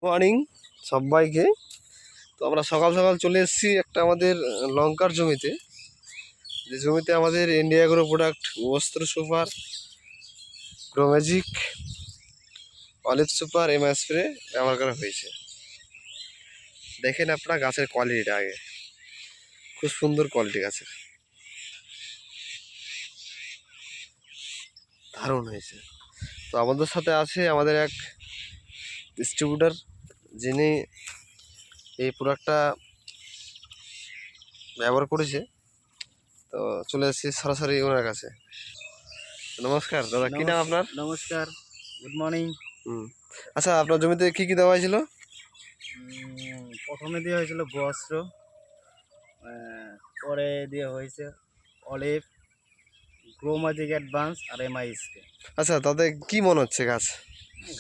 Morning সবাইকে। তো আমরা সকাল সকাল চলে এসেছি একটা আমাদের লঙ্কার জমিতে, যে জমিতে আমাদের ইন্ডিয়া এগ্রো প্রোডাক্ট বস্ত্র super, Growmagic, olive super, MI spray ব্যবহার করা হয়েছে। দেখেন আপনারা গাছের কোয়ালিটিটা আগে, খুব সুন্দর কোয়ালিটি গাছের, দারুণ হয়েছে। তো আমাদের সাথে আছে আমাদের এক ডিস্ট্রিবিউটার, যিনি এই প্রোডাক্টটা ব্যবহার করেছে। তো চলে এসেছি সরাসরি ওনার কাছে। নমস্কার দাদা, কি নাম আপনার? নমস্কার, গুড মর্নিং। আচ্ছা, আপনার জমিতে কি কি দেওয়া হয়েছিল? প্রথমে দেওয়া হয়েছিল বস্ত্র, পরে দেওয়া হয়েছে অলিভ, গ্রোম্যাজিক অ্যাডভান্স আর এমআইএসকে। আচ্ছা, তাতে কি মনে হচ্ছে গাছ?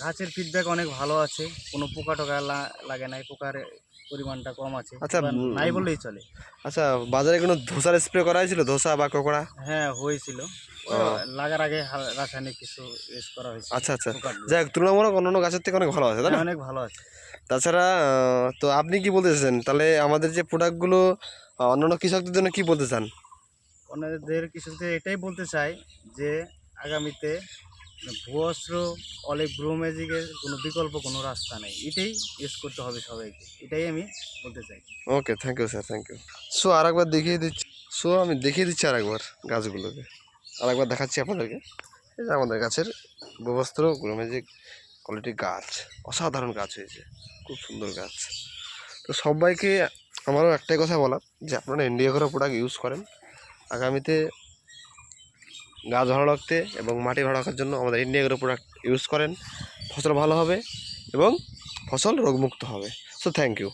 গাছের ফিডব্যাক অনেক ভালো আছে, কোনো পোকা টোকা লাগে নাই, পোকার পরিমাণটা কম আছে। আচ্ছা, নাই বললেই চলে। আচ্ছা, বাজারে কোনো ধোসার স্প্রে করা হয়েছিল, ধোসা বা কোকড়া? হ্যাঁ, হয়েছিল। লাগার আগে রাসায়নিক কিছু ইউজ করা হয়েছে। আচ্ছা আচ্ছা, যাই হোক, তুলনামূলক অন্যান্য গাছের থেকে অনেক ভালো আছে, তাই না? অনেক ভালো আছে। তাছাড়া তো আপনি কি বলতে চাচ্ছেন তাহলে আমাদের যে প্রোডাক্টগুলো অন্যান্য কৃষকদের জন্য কি বলতে চান? ওনাদের কৃষকদের এটাই বলতে চাই যে আগামীতে ভুয়স্ত্র, অলিভ, গ্রোম্যাজিকের কোনো বিকল্প কোনো রাস্তা নেই, এটাই ইউজ করতে হবে সবাইকে, এটাই আমি বলতে চাই। Okay, thank you sir, thank you. আরেকবার দেখিয়ে দিচ্ছি। আমি দেখিয়ে দিচ্ছি আরেকবার গাছগুলোকে, আরেকবার দেখাচ্ছি আপনাদেরকে। এই যে আমাদের গাছের বস্ত্র গ্রোম্যাজিক কোয়ালিটির গাছ, অসাধারণ গাছ হয়েছে, খুব সুন্দর গাছ। তো সবাইকে আমারও একটাই কথা বলার, যে আপনারা ইন্ডিয়া এগ্রো প্রোডাক্ট ইউজ করেন। আগামীতে গাছ ভালো রাখতে এবং মাটি ভালো রাখার জন্য আমাদের ইন্ডিয়া এগ্রো প্রোডাক্ট ইউজ করেন, ফসল ভালো হবে এবং ফসল রোগমুক্ত হবে। Thank you.